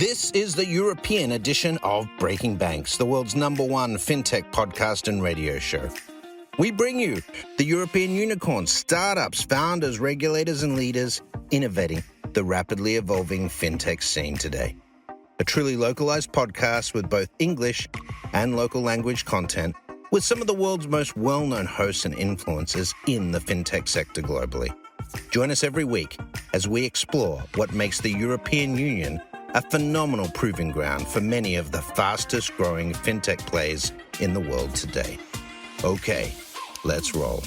This is the European edition of Breaking Banks, the world's #1 fintech podcast and radio show. We bring you the European unicorns, startups, founders, regulators, and leaders innovating the rapidly evolving fintech scene today. A truly localized podcast with both English and local language content, with some of the world's most well-known hosts and influencers in the fintech sector globally. Join us every week as we explore what makes the European Union a phenomenal proving ground for many of the fastest growing fintech players in the world today. Okay, let's roll.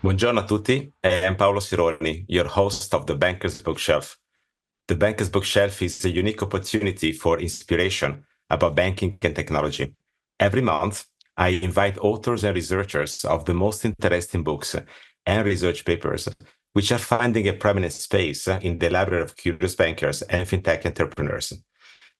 Buongiorno a tutti, I'm Paolo Sironi, your host of The Banker's Bookshelf. The Banker's Bookshelf is a unique opportunity for inspiration about banking and technology. Every month, I invite authors and researchers of the most interesting books and research papers, which are finding a prominent space in the library of curious bankers and fintech entrepreneurs.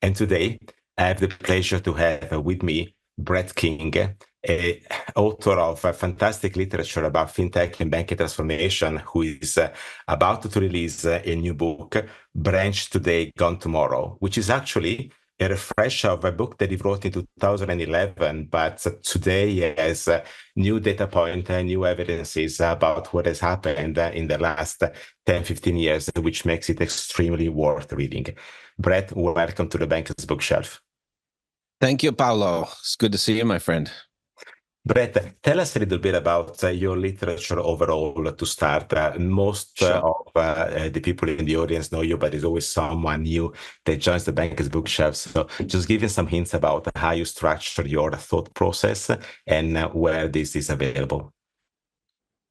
And today, I have the pleasure to have with me Brett King, a author of fantastic literature about fintech and banking transformation, who is about to release a new book, Branch Today, Gone Tomorrow, which is actually a refresh of a book that he wrote in 2011, but today has new data point and new evidences about what has happened in the last 10, 15 years, which makes it extremely worth reading. Brett, welcome to the Banker's Bookshelf. Thank you, Paolo. It's good to see you, my friend. Brett, tell us a little bit about your literature overall to start. Most of the people in the audience know you, but there's always someone new that joins the Banker's Bookshelf. So just give us some hints about how you structure your thought process and where this is available.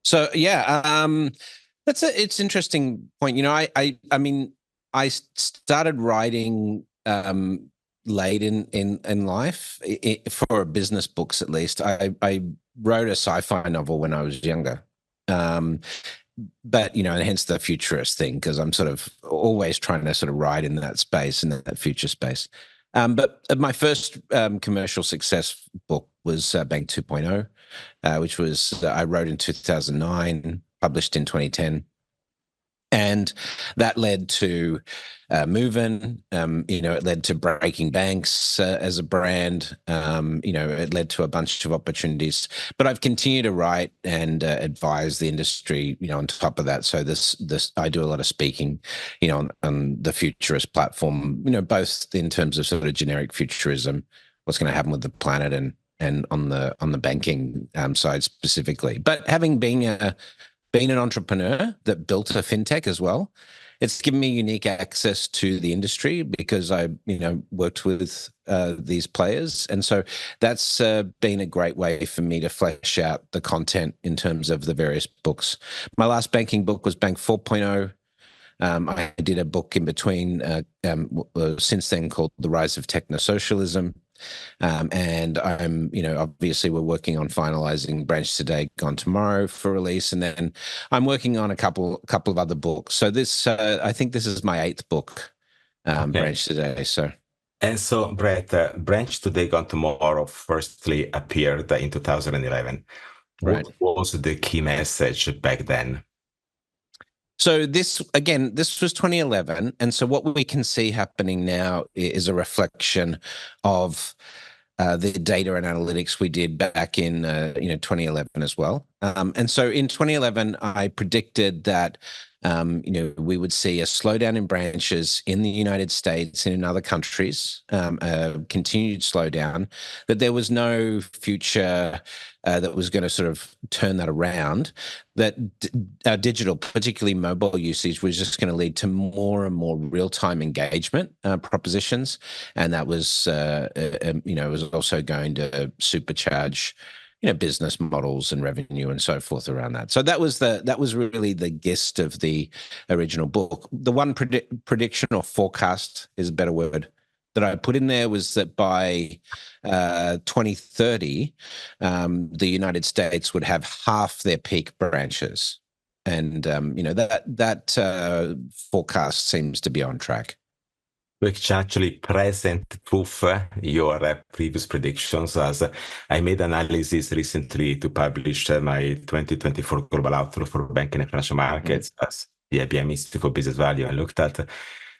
So, it's an interesting point. You know, I started writing late in life, for business books at least. I wrote a sci-fi novel when I was younger, but and hence the futurist thing, because I'm sort of always trying to sort of ride in that space, in that future space. But my first commercial success book was Bank 2.0, which was I wrote in 2009, published in 2010. And that led to Movin', it led to Breaking Banks as a brand. It led to a bunch of opportunities. But I've continued to write and advise the industry, on top of that. So this I do a lot of speaking, on the futurist platform, both in terms of sort of generic futurism, what's going to happen with the planet, and on the banking side specifically. But having been an entrepreneur that built a fintech as well, it's given me unique access to the industry because I, worked with these players. And so that's been a great way for me to flesh out the content in terms of the various books. My last banking book was Bank 4.0. I did a book in between since then called The Rise of Techno-Socialism. And I'm, obviously we're working on finalizing Branch Today, Gone Tomorrow for release. And then I'm working on a couple of other books. So this, I think this is my 8th book, Branch Today. And so, Brett, Branch Today, Gone Tomorrow firstly appeared in 2011. Right. What was the key message back then? So this was 2011. And so what we can see happening now is a reflection of the data and analytics we did back in 2011 as well. And so in 2011, I predicted that we would see a slowdown in branches in the United States and in other countries, a continued slowdown, that there was no future that was going to sort of turn that around, that digital, particularly mobile usage, was just going to lead to more and more real-time engagement propositions. And that was, was also going to supercharge business models and revenue and so forth around that. So that was really the gist of the original book. The one prediction or forecast is a better word that I put in there was that by 2030, the United States would have half their peak branches. And, that forecast seems to be on track. Which actually present proof your previous predictions, as I made analysis recently to publish my 2024 global outlook for banking and financial markets as the IBM Institute for Business Value. I looked at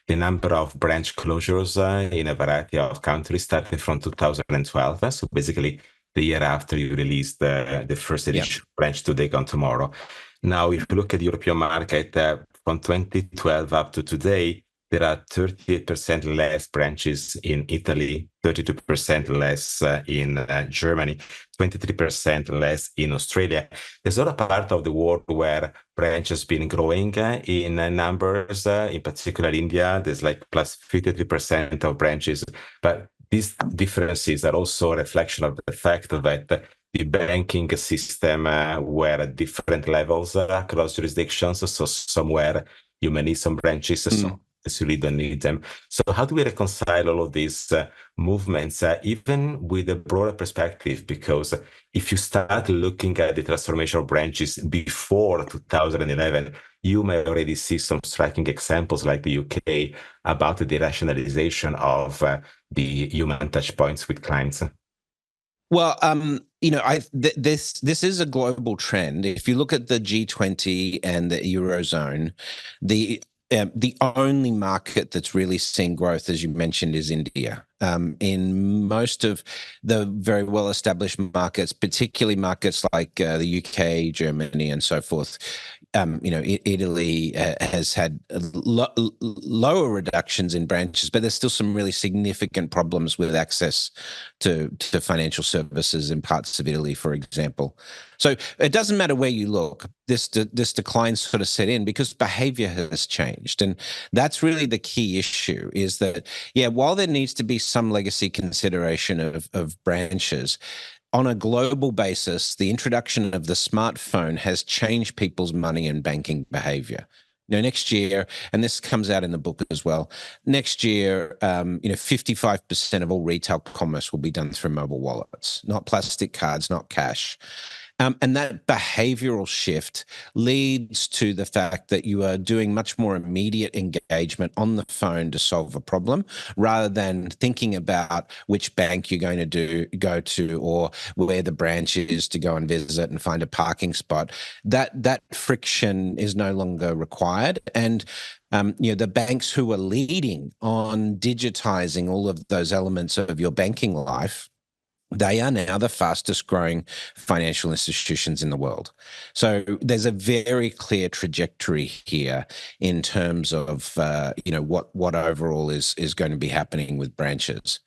the number of branch closures in a variety of countries starting from 2012. So basically the year after you released the first edition branch today, gone tomorrow. Now, if you look at the European market from 2012 up to today, there are 38% less branches in Italy, 32% less in Germany, 23% less in Australia. There's not a part of the world where branches been growing in numbers, in particular India, there's like plus 53% of branches. But these differences are also a reflection of the fact that the banking system were at different levels across jurisdictions. So somewhere you may need some branches, so you really don't need them. So how do we reconcile all of these movements, even with a broader perspective? Because if you start looking at the transformation of branches before 2011, you may already see some striking examples like the UK about the rationalization of the human touch points with clients. Well, this is a global trend. If you look at the G20 and the Eurozone, the only market that's really seeing growth, as you mentioned, is India. In most of the very well-established markets, particularly markets like the UK, Germany, and so forth, Italy has had lower reductions in branches, but there's still some really significant problems with access to financial services in parts of Italy, for example. So it doesn't matter where you look, this decline sort of set in because behavior has changed. And that's really the key issue, is that, while there needs to be some legacy consideration of branches, on a global basis, the introduction of the smartphone has changed people's money and banking behavior. Next year, and this comes out in the book as well, next year, 55% of all retail commerce will be done through mobile wallets, not plastic cards, not cash. And that behavioral shift leads to the fact that you are doing much more immediate engagement on the phone to solve a problem, rather than thinking about which bank you're going to go to or where the branch is to go and visit and find a parking spot. That friction is no longer required. And the banks who are leading on digitizing all of those elements of your banking life, they are now the fastest growing financial institutions in the world. So there's a very clear trajectory here in terms of what overall is going to be happening with branches.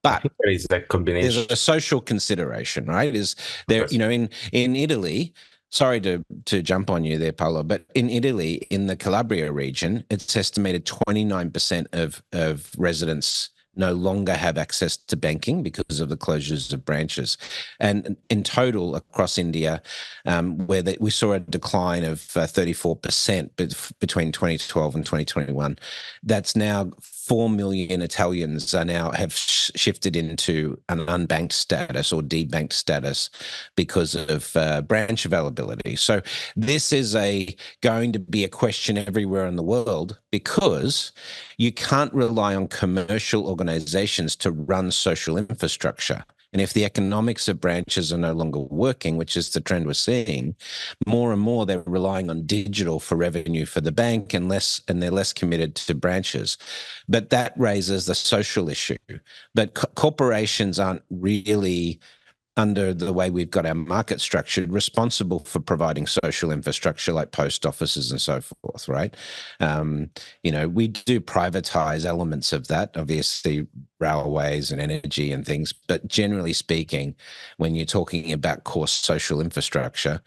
But there is a combination. There's a social consideration, right? Is there, in Italy, sorry to jump on you there, Paolo, but in Italy, in the Calabria region, it's estimated 29% of residents no longer have access to banking because of the closures of branches. And in total, across India, where we saw a decline of 34% between 2012 and 2021, that's now 4 million Italians have shifted into an unbanked status or debanked status because of branch availability. So this is going to be a question everywhere in the world, because you can't rely on commercial organizations to run social infrastructure. And if the economics of branches are no longer working, which is the trend we're seeing, more and more they're relying on digital for revenue for the bank, and they're less committed to branches. But that raises the social issue. But corporations aren't really, under the way we've got our market structured, responsible for providing social infrastructure like post offices and so forth, right? We do privatize elements of that, obviously railways and energy and things, but generally speaking, when you're talking about core social infrastructure,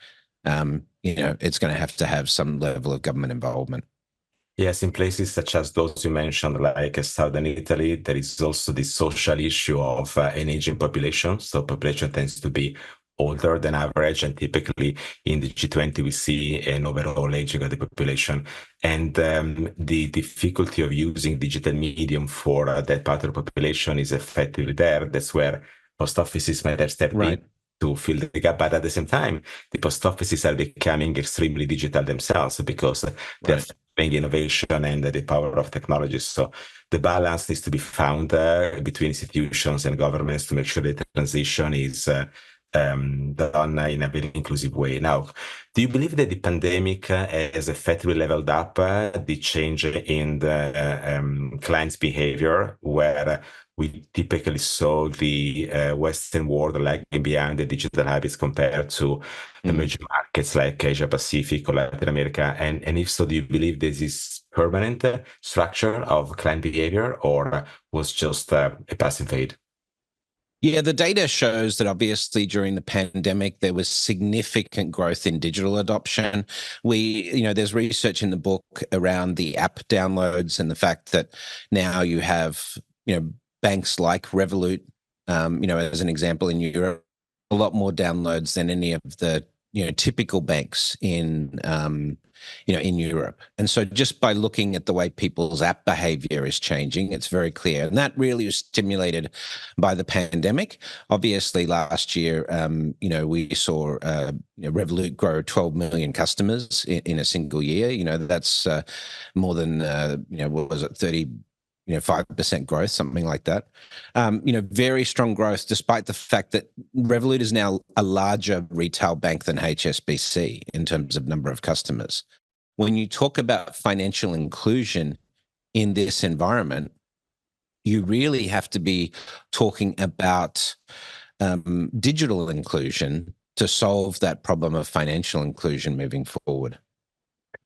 it's going to have some level of government involvement. Yes, in places such as those you mentioned, like southern Italy, there is also the social issue of an aging population. So population tends to be older than average, and typically in the G20 we see an overall aging of the population, and the difficulty of using digital medium for that part of the population is effectively there. That's where post offices might have stepped in Right. to fill the gap, but at the same time, the post offices are becoming extremely digital themselves because they're Right. following innovation and the power of technology. So the balance needs to be found between institutions and governments to make sure the transition is done in a very inclusive way. Now, do you believe that the pandemic has effectively leveled up the change in the client's behavior, where we typically saw the Western world lagging behind the digital habits compared to emerging markets like Asia Pacific or Latin America? And if so, do you believe this is permanent structure of client behavior, or was just a passing fade? Yeah, the data shows that obviously during the pandemic, there was significant growth in digital adoption. There's research in the book around the app downloads and the fact that now you have, banks like Revolut, as an example in Europe, a lot more downloads than any of the, typical banks in Europe. And so just by looking at the way people's app behavior is changing, it's very clear. And that really was stimulated by the pandemic. Obviously, last year, we saw Revolut grow 12 million customers in a single year. That's more than, what was it, 5% growth, something like that. Very strong growth, despite the fact that Revolut is now a larger retail bank than HSBC in terms of number of customers. When you talk about financial inclusion in this environment, you really have to be talking about digital inclusion to solve that problem of financial inclusion moving forward.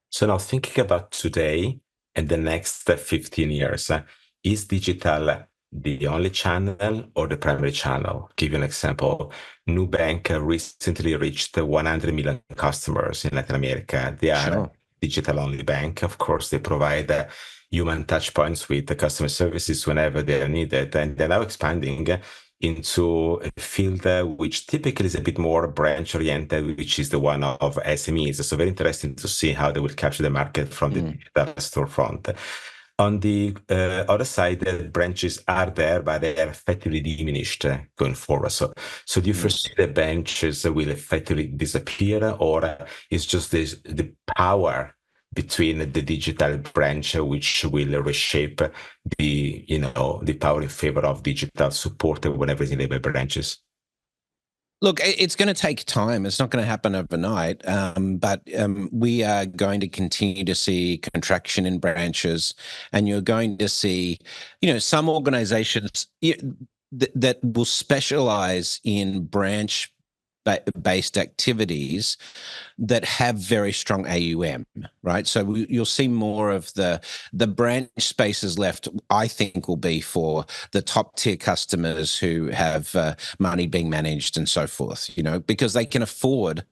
So now thinking about today and the next 15 years, is digital the only channel or the primary channel? Give you an example. Nubank recently reached 100 million customers in Latin America. They are Sure. a digital-only bank. Of course, they provide human touch points with the customer services whenever they are needed. And they're now expanding into a field which typically is a bit more branch oriented, which is the one of SMEs. So very interesting to see how they will capture the market from the digital storefront. On the other side, the branches are there, but they are effectively diminished going forward. So do you foresee the branches will effectively disappear, or is just the power between the digital branch which will reshape the power in favor of digital support whenever it's enabled branches? Look, it's going to take time. It's not going to happen overnight, but we are going to continue to see contraction in branches, and you're going to see, some organizations that will specialize in branch-based activities that have very strong AUM, right? So you'll see more of the branch spaces left, I think, will be for the top tier customers who have money being managed and so forth, because they can afford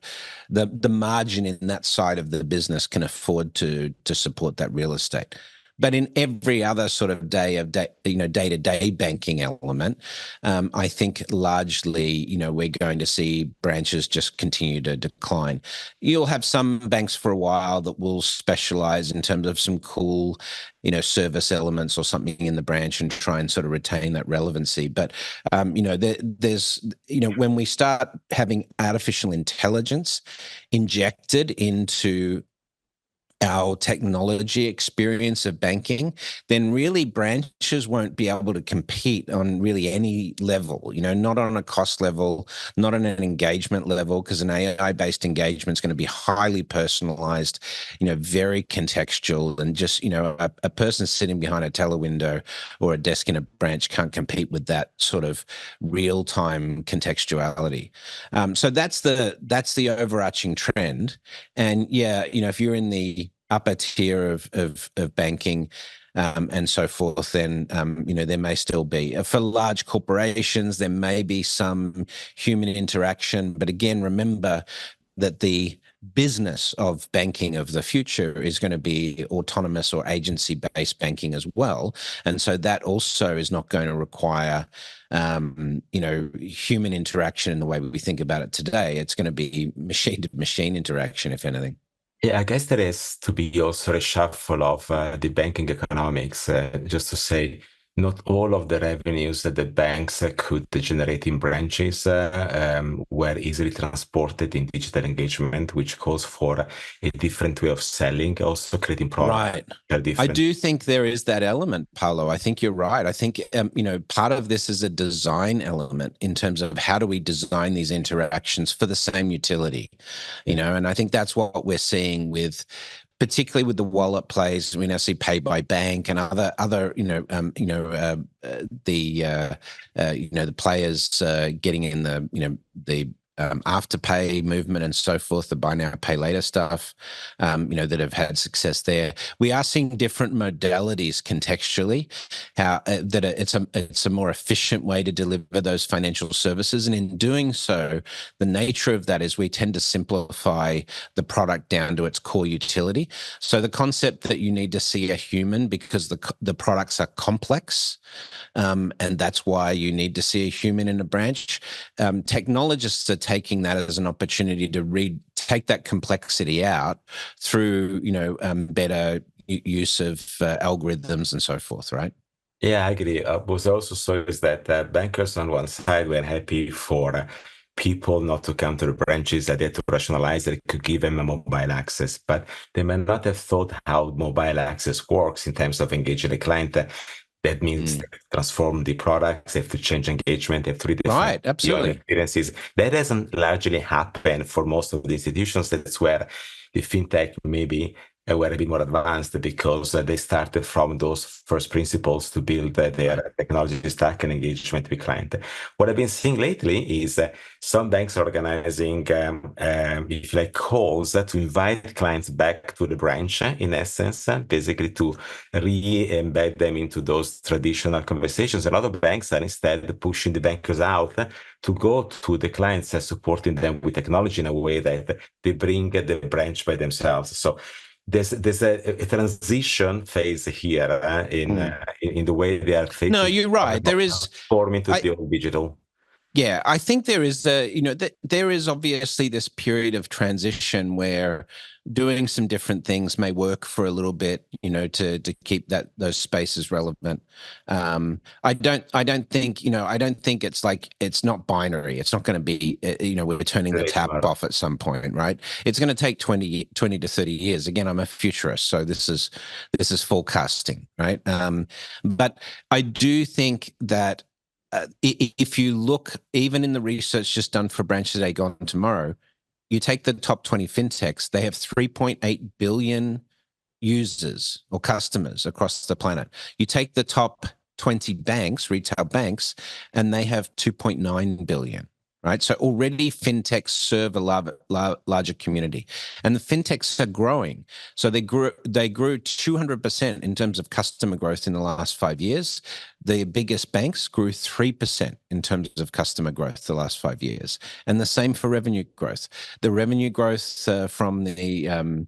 the margin in that side of the business can afford to support that real estate. But in every other sort of day-to-day banking element, I think largely, we're going to see branches just continue to decline. You'll have some banks for a while that will specialize in terms of some cool, service elements or something in the branch and try and sort of retain that relevancy. But, there's, when we start having artificial intelligence injected into our technology experience of banking, then really branches won't be able to compete on really any level, not on a cost level, not on an engagement level, because an AI-based engagement is going to be highly personalized, very contextual, and just, a person sitting behind a teller window or a desk in a branch can't compete with that sort of real-time contextuality. So that's the overarching trend. And yeah, if you're in the upper tier of banking and so forth, then there may still be for large corporations, there may be some human interaction, but again, remember that the business of banking of the future is going to be autonomous or agency-based banking as well. And so that also is not going to require, human interaction in the way we think about it today. It's going to be machine-to-machine interaction, if anything. Yeah, I guess there is to be also a reshuffle of the banking economics, just to say, not all of the revenues that the banks could generate in branches were easily transported in digital engagement, which calls for a different way of selling, also creating products Right. that are I different. do think there is that element, Paolo. I think you're right. I think, part of this is a design element in terms of how do we design these interactions for the same utility, and I think that's what we're seeing particularly with the wallet plays. We now see pay by bank and other the players getting in the afterpay movement and so forth, the buy now pay later stuff, that have had success there. We are seeing different modalities contextually, how it's a more efficient way to deliver those financial services, and in doing so, the nature of that is we tend to simplify the product down to its core utility. So the concept that you need to see a human because the products are complex, and that's why you need to see a human in a branch. Technologists are taking that as an opportunity to take that complexity out through, better use of algorithms and so forth, right? Yeah, I agree. What I also saw is that bankers on one side were happy for people not to come to the branches, that they had to rationalize that it could give them a mobile access, but they may not have thought how mobile access works in terms of engaging the client. That means they have to transform the products, they have to change engagement, they have to redefine Right, absolutely. experiences. That doesn't largely happen for most of the institutions. That's where the fintech maybe were a bit more advanced because they started from those first principles to build their technology stack and engagement with client. What I've been seeing lately is some banks are organizing, if you like, calls to invite clients back to the branch, in essence, basically to re-embed them into those traditional conversations. A lot of banks are instead pushing the bankers out to go to the clients and supporting them with technology in a way that they bring the branch by themselves. So there's a transition phase here in the way they are No, thinking you're right. There is. transforming to I, the old digital. Yeah, I think there is there is obviously this period of transition where doing some different things may work for a little bit, to keep those spaces relevant. I don't think it's not binary. It's not going to be, we're turning the Relate tap tomorrow. off at some point, right? It's going to take 20 to 30 years. Again, I'm a futurist, so this is forecasting, right? But I do think that if you look, even in the research just done for Branch Today, Gone Tomorrow, you take the top 20 fintechs, they have 3.8 billion users or customers across the planet. You take the top 20 banks, retail banks, and they have 2.9 billion. Right. So already fintechs serve a larger community, and the fintechs are growing. So they grew 200% in terms of customer growth in the last 5 years. The biggest banks grew 3% in terms of customer growth the last 5 years, and the same for revenue growth. The revenue growth from the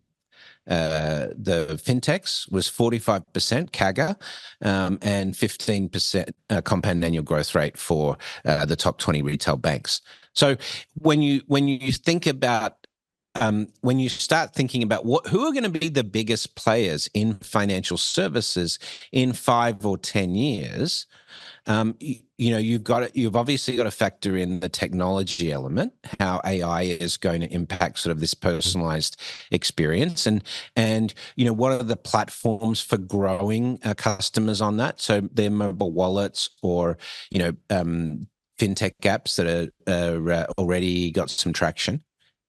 fintechs was 45% CAGR, and 15% compound annual growth rate for the top 20 retail banks. So when you think about when you start thinking about who are going to be the biggest players in financial services in 5 or 10 years, you've obviously got to factor in the technology element, how AI is going to impact sort of this personalized experience, and what are the platforms for growing customers on that? So they're mobile wallets or fintech apps that are already got some traction,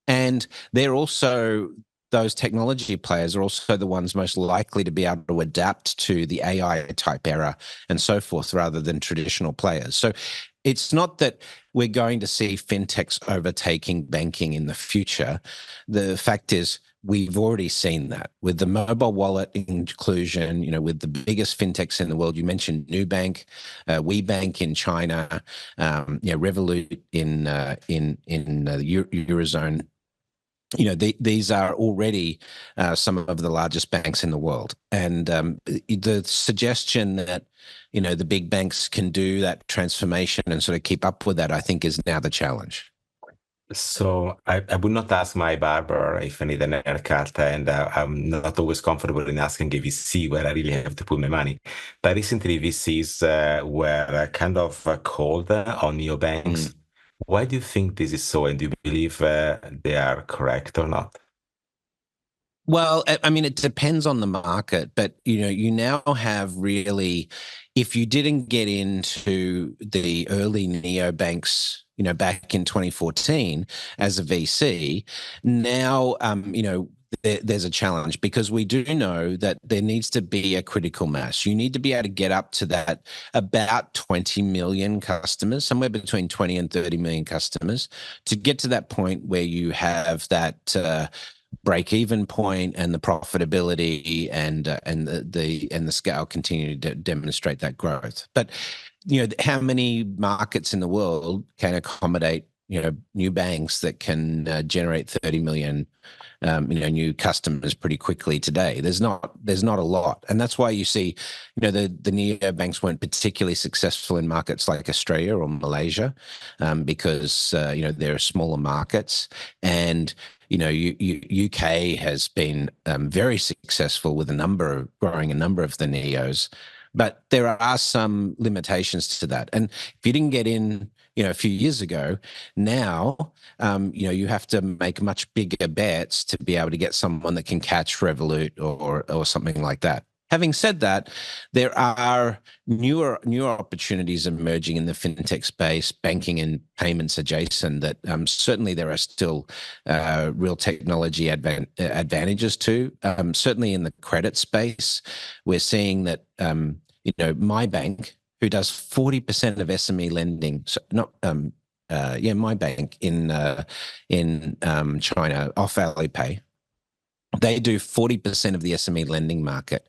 and they're also, those technology players are also the ones most likely to be able to adapt to the AI type era and so forth, rather than traditional players. So it's not that we're going to see fintechs overtaking banking in the future. The fact is, we've already seen that with the mobile wallet inclusion, with the biggest fintechs in the world. You mentioned Nubank, WeBank in China, Revolut in the Eurozone. these are already some of the largest banks in the world. And the suggestion that, the big banks can do that transformation and sort of keep up with that, I think is now the challenge. So I would not ask my barber if I need an haircut, and I'm not always comfortable in asking a VC where I really have to put my money. But recently, VCs were kind of cold on neobanks. Mm. Why do you think this is so, and do you believe they are correct or not? Well, I mean, it depends on the market, but you now have really, if you didn't get into the early neobanks, back in 2014 as a VC, now, there's a challenge because we do know that there needs to be a critical mass. You need to be able to get up to that about 20 million customers, somewhere between 20 and 30 million customers, to get to that point where you have that break-even point and the profitability and the scale continue to demonstrate that growth. But how many markets in the world can accommodate new banks that can generate 30 million new customers pretty quickly today? There's not a lot, and that's why you see the neobanks weren't particularly successful in markets like Australia or Malaysia, because they're smaller markets. And UK has been very successful with growing a number of the neos, but there are some limitations to that. And if you didn't get in, a few years ago, now, you have to make much bigger bets to be able to get someone that can catch Revolut or something like that. Having said that, there are newer opportunities emerging in the fintech space, banking and payments adjacent, that certainly there are still real technology advantages to. Certainly in the credit space, we're seeing that my bank, who does 40% of SME lending, so not my bank in China, off Alipay, they do 40% of the SME lending market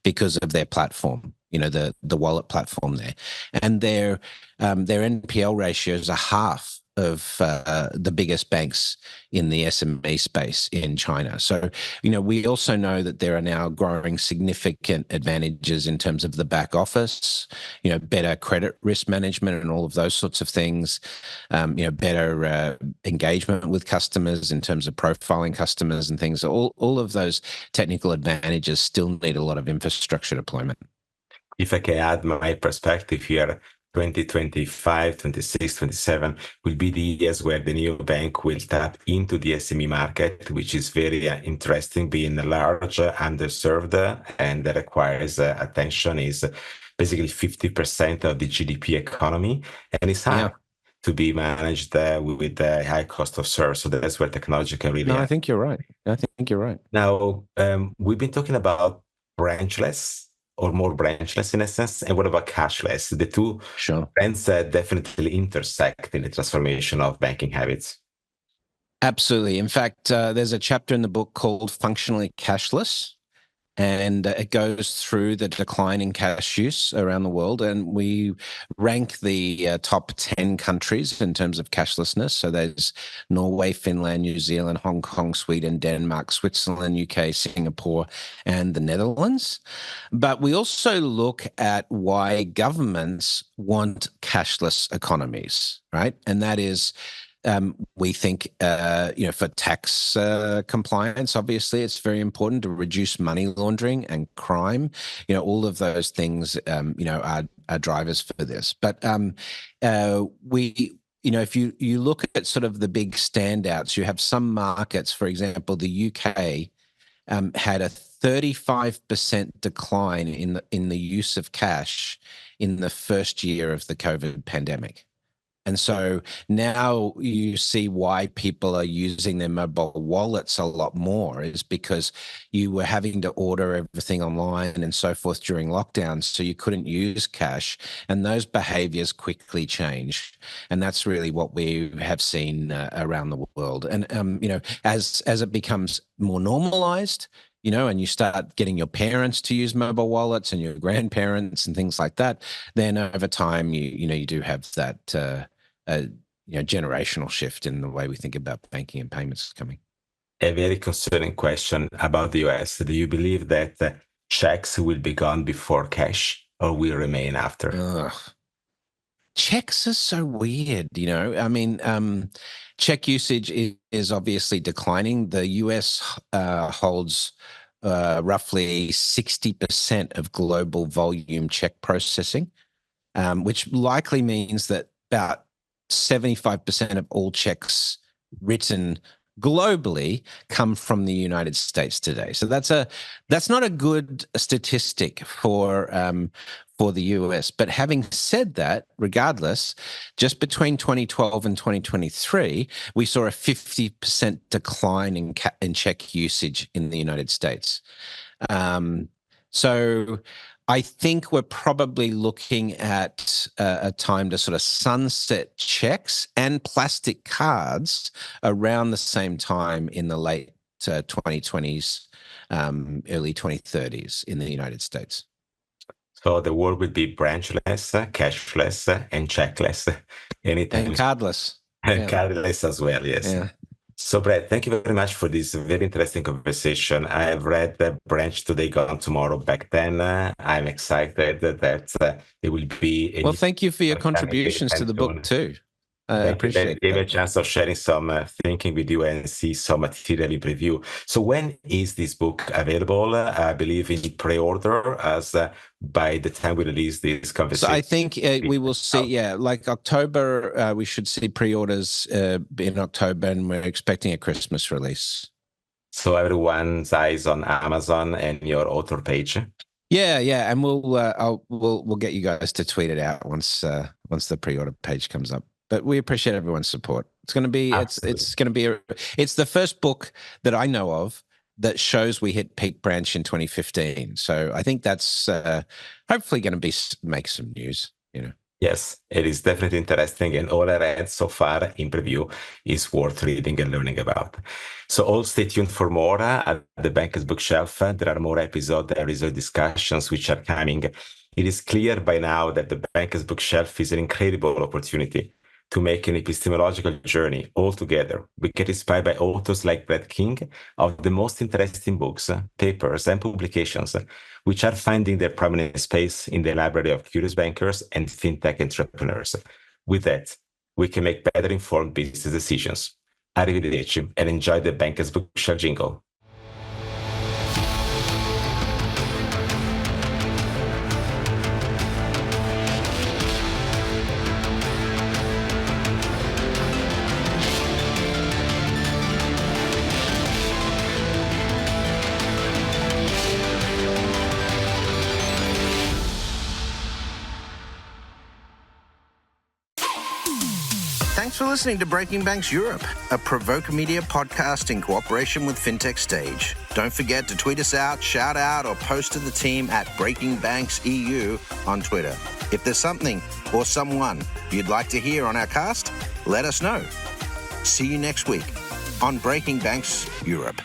because of their platform, the wallet platform there. And their NPL ratios are half of the biggest banks in the SME space in China. So, we also know that there are now growing significant advantages in terms of the back office, better credit risk management and all of those sorts of things, better engagement with customers in terms of profiling customers and things. All of those technical advantages still need a lot of infrastructure deployment. If I can add my perspective here, 2025, 26, 27 will be the years where the new bank will tap into the SME market, which is very interesting, being large, underserved, and that requires attention, is basically 50% of the GDP economy, and it's hard to be managed with a high cost of service. So that's where technology can really No, I help. think you're right. Now, we've been talking about branchless or more branchless in a sense, and what about cashless? The two trends definitely intersect in the transformation of banking habits. Absolutely. In fact, there's a chapter in the book called Functionally Cashless, and it goes through the decline in cash use around the world. And we rank the top 10 countries in terms of cashlessness. So there's Norway, Finland, New Zealand, Hong Kong, Sweden, Denmark, Switzerland, UK, Singapore, and the Netherlands. But we also look at why governments want cashless economies, right? And that is, we think, for tax compliance, obviously, it's very important to reduce money laundering and crime. All of those things, are drivers for this. But if you look at sort of the big standouts, you have some markets, for example, the UK had a 35% decline in the use of cash in the first year of the COVID pandemic. And so now you see why people are using their mobile wallets a lot more, is because you were having to order everything online and so forth during lockdowns, so you couldn't use cash, and those behaviors quickly changed. And that's really what we have seen around the world. And, as it becomes more normalized, and you start getting your parents to use mobile wallets and your grandparents and things like that, then over time, you do have that generational shift in the way we think about banking and payments coming. a very concerning question about the US. Do you believe that checks will be gone before cash or will remain after? Ugh. Checks are so weird, you know. I mean, check usage is obviously declining. The US holds roughly 60% of global volume check processing, which likely means that about 75% of all checks written globally come from the United States today. So that's not a good statistic for the US. But having said that, regardless, just between 2012 and 2023, we saw a 50% decline in check usage in the United States. So I think we're probably looking at a time to sort of sunset checks and plastic cards around the same time in the late 2020s, early 2030s in the United States. So the world will be branchless, cashless, and checkless. Anytime. And cardless. And cardless as well, yes. Yeah. So, Brett, thank you very much for this very interesting conversation. I have read Branch Today, Gone Tomorrow back then. I'm excited that it will be. Well, thank you for your contributions to the book too. I appreciate Give me a chance of sharing some thinking with you and see some material in review. So when is this book available? I believe in pre-order as by the time we release this conversation. So I think we will see, like October, we should see pre-orders in October, and we're expecting a Christmas release. So everyone's eyes on Amazon and your author page. Yeah, and we'll get you guys to tweet it out once the pre-order page comes up. But we appreciate everyone's support. It's going to be it's the first book that I know of that shows we hit peak Branch in 2015. So I think that's hopefully going to make some news, you know. Yes, it is definitely interesting, and all I read so far in preview is worth reading and learning about. So all stay tuned for more at the Banker's Bookshelf. There are more episodes and result discussions which are coming. It is clear by now that the Banker's Bookshelf is an incredible opportunity to make an epistemological journey all together. We get inspired by authors like Brett King of the most interesting books, papers, and publications, which are finding their prominent space in the library of curious bankers and fintech entrepreneurs. With that, we can make better informed business decisions. Arrivederci, and enjoy the Banker's Bookshelf jingle. Thanks for listening to Breaking Banks Europe, a Provoke Media podcast in cooperation with Fintech Stage. Don't forget to tweet us out, shout out, or post to the team at Breaking Banks EU on Twitter. If there's something or someone you'd like to hear on our cast, let us know. See you next week on Breaking Banks Europe.